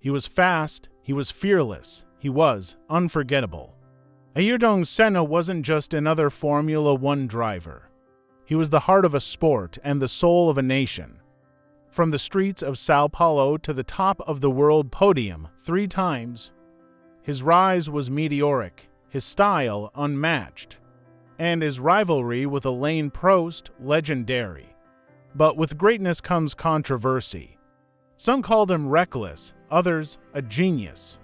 He was fast, he was fearless, he was unforgettable. Ayrton Senna wasn't just another Formula One driver. He was the heart of a sport and the soul of a nation. From the streets of São Paulo to the top of the world podium 3 times, his rise was meteoric, his style unmatched, and his rivalry with Alain Prost legendary. But with greatness comes controversy. Some called him reckless, others a genius.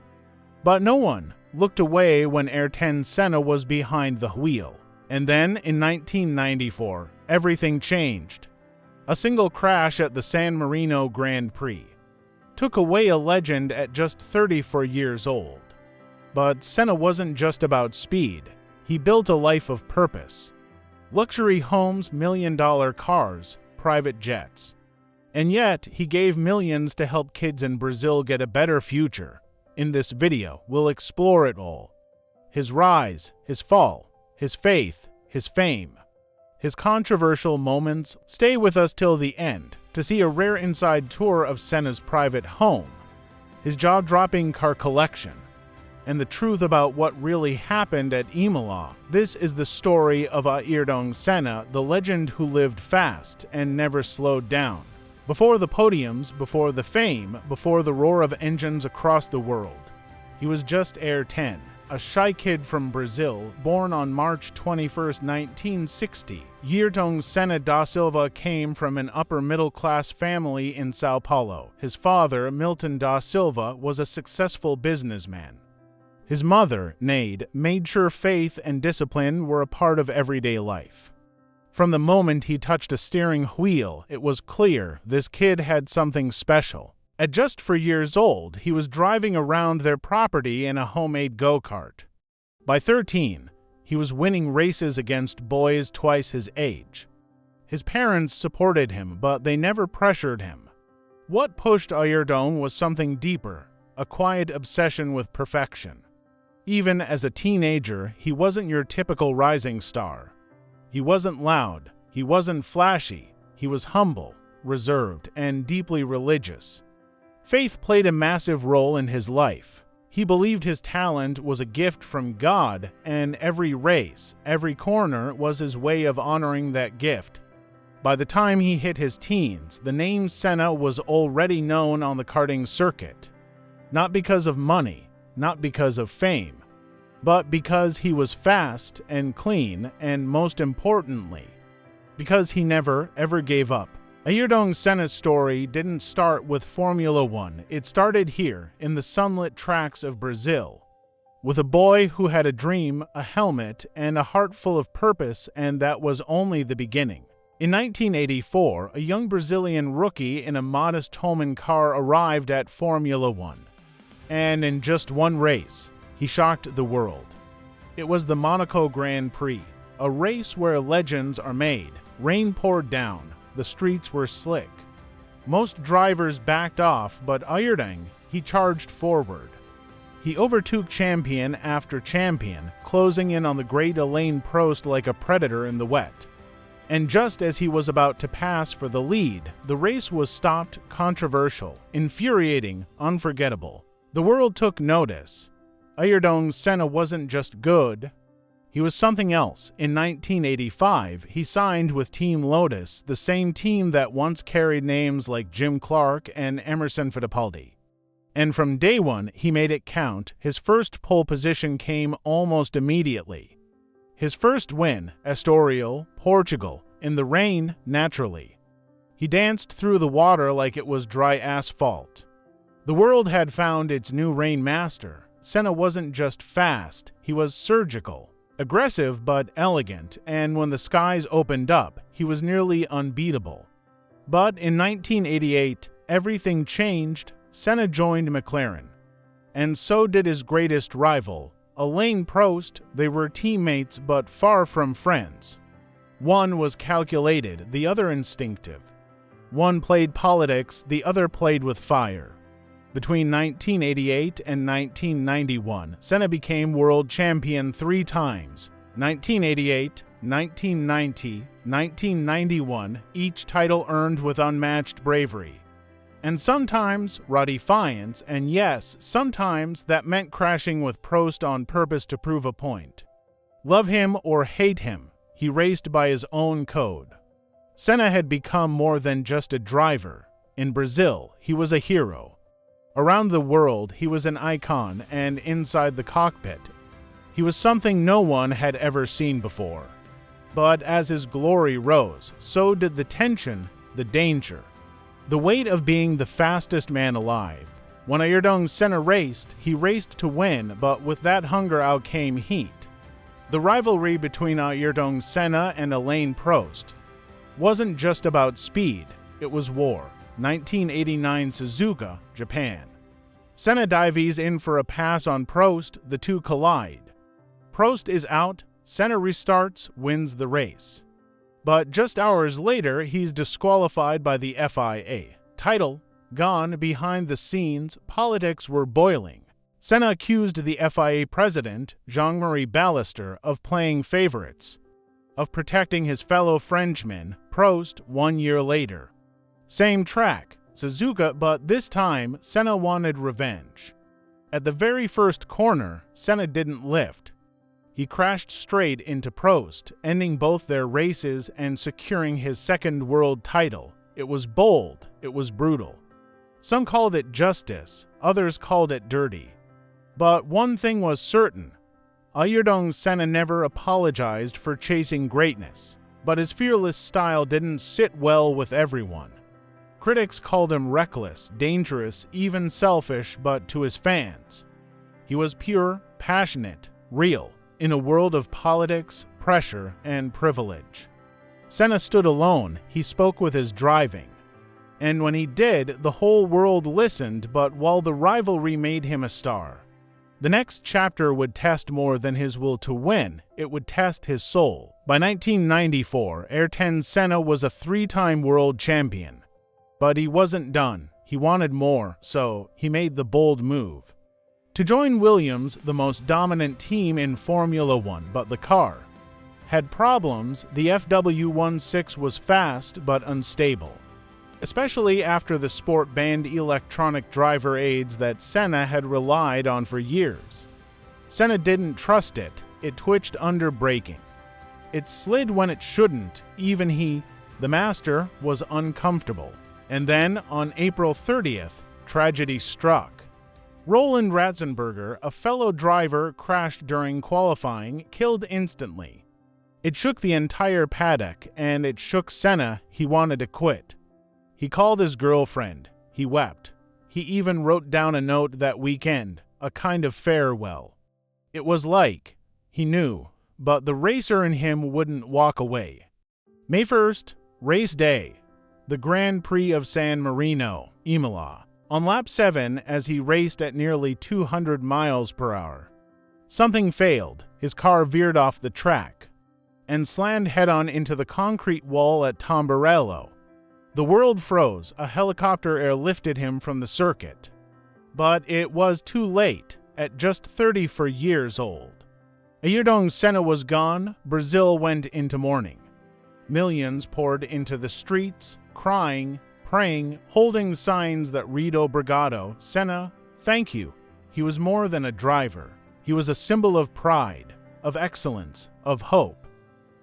But no one looked away when Ayrton Senna was behind the wheel. And then, in 1994, everything changed. A single crash at the San Marino Grand Prix took away a legend at just 34 years old. But Senna wasn't just about speed. He built a life of purpose. Luxury homes, million-dollar cars, private jets. And yet, he gave millions to help kids in Brazil get a better future. In this video, we'll explore it all. His rise, his fall, his faith, his fame, his controversial moments. Stay with us till the end to see a rare inside tour of Senna's private home, his jaw-dropping car collection, and the truth about what really happened at Imola. This is the story of Ayrton Senna, the legend who lived fast and never slowed down. Before the podiums, before the fame, before the roar of engines across the world, he was just Ayrton, a shy kid from Brazil, born on March 21, 1960. Ayrton Senna da Silva came from an upper-middle-class family in São Paulo. His father, Milton da Silva, was a successful businessman. His mother, Nade, made sure faith and discipline were a part of everyday life. From the moment he touched a steering wheel, it was clear this kid had something special. At just 4 years old, he was driving around their property in a homemade go-kart. By 13, he was winning races against boys twice his age. His parents supported him, but they never pressured him. What pushed Ayrton was something deeper, a quiet obsession with perfection. Even as a teenager, he wasn't your typical rising star. He wasn't loud, he wasn't flashy, he was humble, reserved, and deeply religious. Faith played a massive role in his life. He believed his talent was a gift from God, and every race, every corner was his way of honoring that gift. By the time he hit his teens, the name Senna was already known on the karting circuit. Not because of money, not because of fame, but because he was fast and clean, and most importantly, because he never, ever gave up. Ayrton Senna's story didn't start with Formula One. It started here, in the sunlit tracks of Brazil, with a boy who had a dream, a helmet, and a heart full of purpose, and that was only the beginning. In 1984, a young Brazilian rookie in a modest Holman car arrived at Formula One. And in just one race, he shocked the world. It was the Monaco Grand Prix, a race where legends are made. Rain poured down, the streets were slick. Most drivers backed off, but Ayrton, he charged forward. He overtook champion after champion, closing in on the great Alain Prost like a predator in the wet. And just as he was about to pass for the lead, the race was stopped, controversial, infuriating, unforgettable. The world took notice. Ayrton Senna wasn't just good, he was something else. In 1985, he signed with Team Lotus, the same team that once carried names like Jim Clark and Emerson Fittipaldi. And from day one, he made it count. His first pole position came almost immediately. His first win, Estoril, Portugal, in the rain, naturally. He danced through the water like it was dry asphalt. The world had found its new rain master. Senna wasn't just fast, he was surgical, aggressive but elegant, and when the skies opened up, he was nearly unbeatable. But in 1988, everything changed. Senna joined McLaren. And so did his greatest rival, Alain Prost. They were teammates but far from friends. One was calculated, the other instinctive. One played politics, the other played with fire. Between 1988 and 1991, Senna became world champion 3 times. 1988, 1990, 1991, each title earned with unmatched bravery. And sometimes raw defiance, and yes, sometimes that meant crashing with Prost on purpose to prove a point. Love him or hate him, he raced by his own code. Senna had become more than just a driver. In Brazil, he was a hero. Around the world, he was an icon, and inside the cockpit, he was something no one had ever seen before. But as his glory rose, so did the tension, the danger. The weight of being the fastest man alive. When Ayrton Senna raced, he raced to win, but with that hunger out came heat. The rivalry between Ayrton Senna and Alain Prost wasn't just about speed, it was war. 1989 Suzuka, Japan. Senna dives in for a pass on Prost, the two collide. Prost is out, Senna restarts, wins the race. But just hours later, he's disqualified by the FIA. Title gone. Behind the scenes, politics were boiling. Senna accused the FIA president, Jean-Marie Ballister, of playing favorites, of protecting his fellow Frenchman, Prost, 1 year later. Same track, Suzuka, but this time, Senna wanted revenge. At the very first corner, Senna didn't lift. He crashed straight into Prost, ending both their races and securing his second world title. It was bold, it was brutal. Some called it justice, others called it dirty. But one thing was certain. Ayrton Senna never apologized for chasing greatness, but his fearless style didn't sit well with everyone. Critics called him reckless, dangerous, even selfish, but to his fans, he was pure, passionate, real, in a world of politics, pressure, and privilege. Senna stood alone, he spoke with his driving. And when he did, the whole world listened, but while the rivalry made him a star, the next chapter would test more than his will to win, it would test his soul. By 1994, Ayrton Senna was a 3-time world champion. But he wasn't done, he wanted more, so he made the bold move to join Williams, the most dominant team in Formula One, but the car had problems. The FW16 was fast but unstable, especially after the sport banned electronic driver aids that Senna had relied on for years. Senna didn't trust it, it twitched under braking. It slid when it shouldn't, even he, the master, was uncomfortable. And then, on April 30th, tragedy struck. Roland Ratzenberger, a fellow driver, crashed during qualifying, killed instantly. It shook the entire paddock, and it shook Senna. He wanted to quit. He called his girlfriend. He wept. He even wrote down a note that weekend, a kind of farewell. It was like, he knew, but the racer in him wouldn't walk away. May 1st, race day. The Grand Prix of San Marino, Imola. On lap 7, as he raced at nearly 200 miles per hour, something failed. His car veered off the track and slammed head-on into the concrete wall at Tamburello. The world froze. A helicopter airlifted him from the circuit. But it was too late, at just 34 years old. Ayrton Senna was gone. Brazil went into mourning. Millions poured into the streets, crying, praying, holding signs that read "Obrigado, Senna, thank you." He was more than a driver. He was a symbol of pride, of excellence, of hope.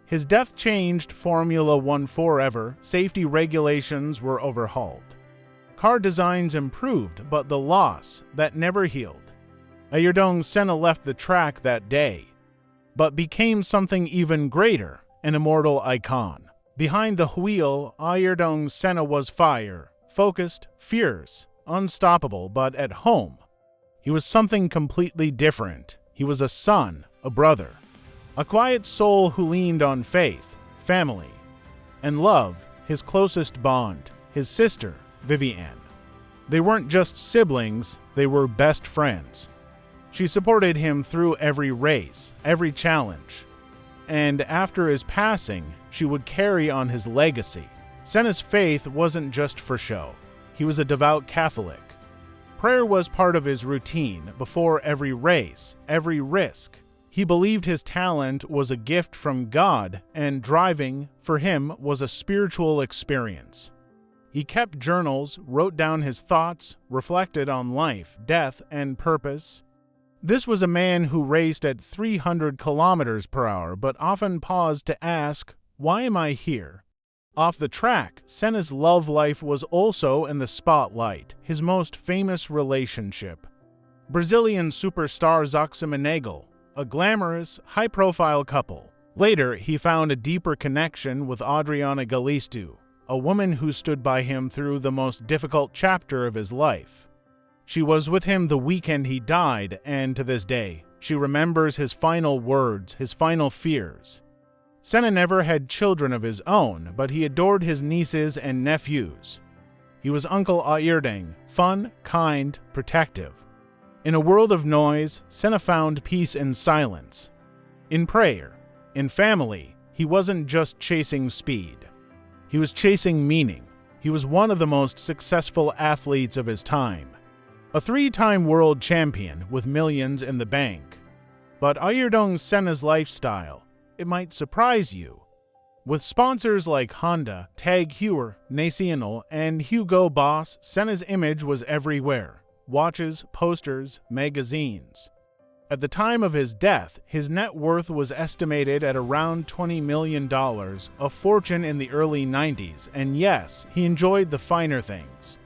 His death changed Formula One forever. Safety regulations were overhauled. Car designs improved, but the loss, that never healed. Ayrton Senna left the track that day, but became something even greater, an immortal icon. Behind the wheel, Ayrton Senna was fire, focused, fierce, unstoppable, but at home, he was something completely different. He was a son, a brother, a quiet soul who leaned on faith, family, and love, his closest bond, his sister, Vivienne. They weren't just siblings, they were best friends. She supported him through every race, every challenge. And after his passing, she would carry on his legacy. Senna's faith wasn't just for show. He was a devout Catholic. Prayer was part of his routine before every race, every risk. He believed his talent was a gift from God, and driving, for him, was a spiritual experience. He kept journals, wrote down his thoughts, reflected on life, death, and purpose. This was a man who raced at 300 kilometers per hour, but often paused to ask, "Why am I here?" Off the track, Senna's love life was also in the spotlight, his most famous relationship. Brazilian superstar Meneghel, a glamorous, high-profile couple. Later, he found a deeper connection with Adriana Galisteu, a woman who stood by him through the most difficult chapter of his life. She was with him the weekend he died, and to this day, she remembers his final words, his final fears. Senna never had children of his own, but he adored his nieces and nephews. He was Uncle Ayrton, fun, kind, protective. In a world of noise, Senna found peace in silence. In prayer, in family, he wasn't just chasing speed. He was chasing meaning. He was one of the most successful athletes of his time. A three-time world champion with millions in the bank. But Ayrton Senna's lifestyle, it might surprise you. With sponsors like Honda, Tag Heuer, Nacional, and Hugo Boss, Senna's image was everywhere. Watches, posters, magazines. At the time of his death, his net worth was estimated at around $20 million, a fortune in the early 90s, and yes, he enjoyed the finer things.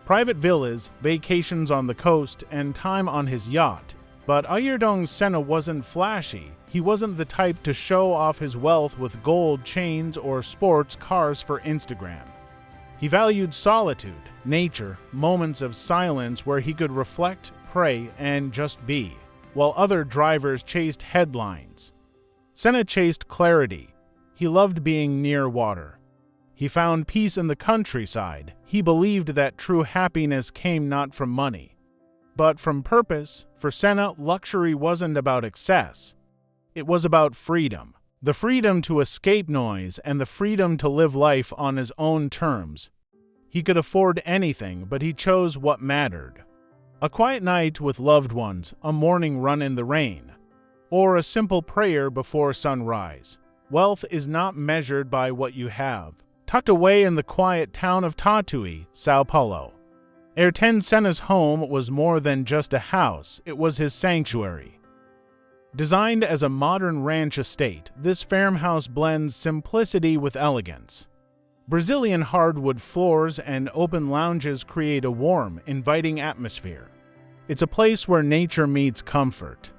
Private villas, vacations on the coast, and time on his yacht. But Ayrton Senna wasn't flashy. He wasn't the type to show off his wealth with gold chains or sports cars for Instagram. He valued solitude, nature, moments of silence where he could reflect, pray, and just be, while other drivers chased headlines. Senna chased clarity. He loved being near water. He found peace in the countryside. He believed that true happiness came not from money, but from purpose. For Senna, luxury wasn't about excess. It was about freedom. The freedom to escape noise and the freedom to live life on his own terms. He could afford anything, but he chose what mattered. A quiet night with loved ones, a morning run in the rain, or a simple prayer before sunrise. Wealth is not measured by what you have. Tucked away in the quiet town of Tatuí, São Paulo, Ayrton Senna's home was more than just a house, it was his sanctuary. Designed as a modern ranch estate, this farmhouse blends simplicity with elegance. Brazilian hardwood floors and open lounges create a warm, inviting atmosphere. It's a place where nature meets comfort.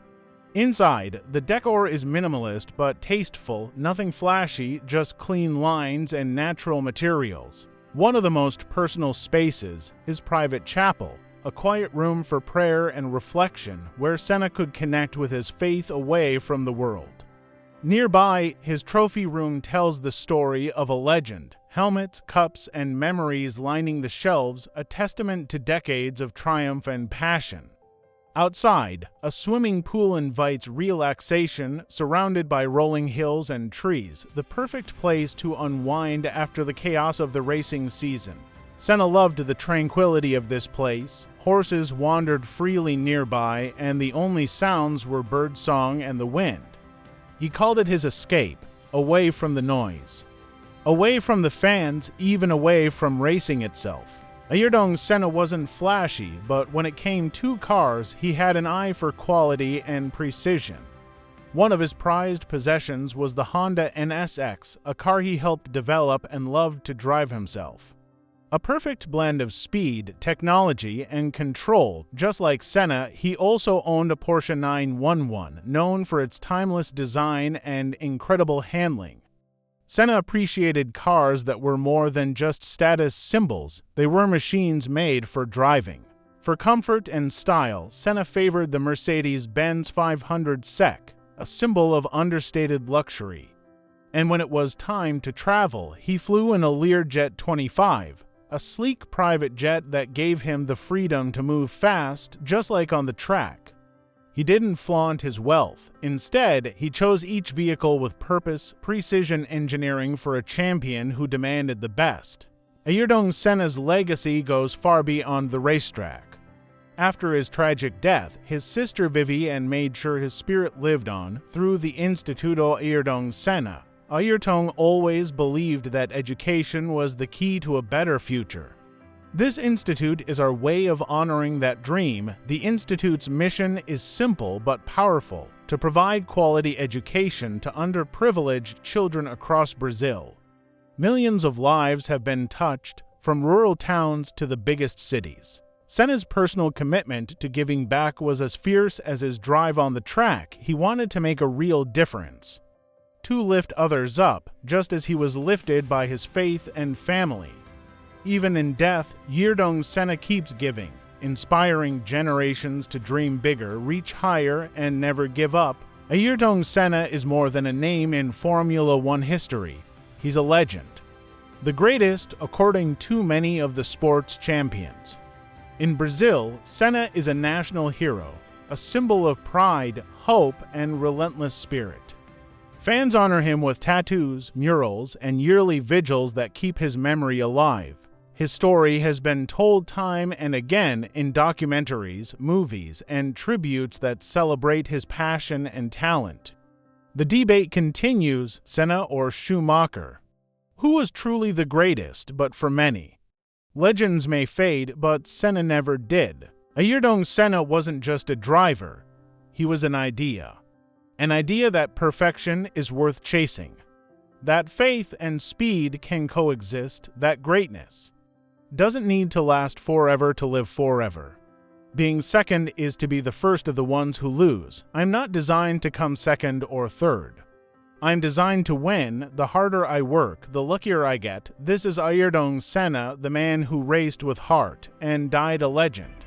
Inside, the decor is minimalist but tasteful, nothing flashy, just clean lines and natural materials. One of the most personal spaces, his private chapel, a quiet room for prayer and reflection where Senna could connect with his faith away from the world. Nearby, his trophy room tells the story of a legend. Helmets, cups, and memories lining the shelves, a testament to decades of triumph and passion. Outside, a swimming pool invites relaxation, surrounded by rolling hills and trees, the perfect place to unwind after the chaos of the racing season. Senna loved the tranquility of this place. Horses wandered freely nearby, and the only sounds were birdsong and the wind. He called it his escape, away from the noise. Away from the fans, even away from racing itself. Ayrton Senna wasn't flashy, but when it came to cars, he had an eye for quality and precision. One of his prized possessions was the Honda NSX, a car he helped develop and loved to drive himself. A perfect blend of speed, technology, and control. Just like Senna, he also owned a Porsche 911, known for its timeless design and incredible handling. Senna appreciated cars that were more than just status symbols. They were machines made for driving. For comfort and style, Senna favored the Mercedes-Benz 500 SEC, a symbol of understated luxury. And when it was time to travel, he flew in a Learjet 25, a sleek private jet that gave him the freedom to move fast, just like on the track. He didn't flaunt his wealth. Instead, he chose each vehicle with purpose, precision engineering for a champion who demanded the best. Ayrton Senna's legacy goes far beyond the racetrack. After his tragic death, his sister Vivienne made sure his spirit lived on through the Instituto Ayrton Senna, Ayrton always believed that education was the key to a better future. This institute is our way of honoring that dream. The institute's mission is simple but powerful: to provide quality education to underprivileged children across Brazil. Millions of lives have been touched, from rural towns to the biggest cities. Senna's personal commitment to giving back was as fierce as his drive on the track. He wanted to make a real difference, to lift others up, just as he was lifted by his faith and family. Even in death, Ayrton Senna keeps giving, inspiring generations to dream bigger, reach higher, and never give up. Ayrton Senna is more than a name in Formula One history. He's a legend, the greatest according to many of the sport's champions. In Brazil, Senna is a national hero, a symbol of pride, hope, and relentless spirit. Fans honor him with tattoos, murals, and yearly vigils that keep his memory alive. His story has been told time and again in documentaries, movies, and tributes that celebrate his passion and talent. The debate continues: Senna or Schumacher? Who was truly the greatest? But for many, legends may fade, but Senna never did. Ayrton Senna wasn't just a driver, he was an idea. An idea that perfection is worth chasing, that faith and speed can coexist, that greatness doesn't need to last forever to live forever. Being second is to be the first of the ones who lose. I'm not designed to come second or third. I'm designed to win. The harder I work, the luckier I get. This is Ayrton Senna, the man who raced with heart and died a legend.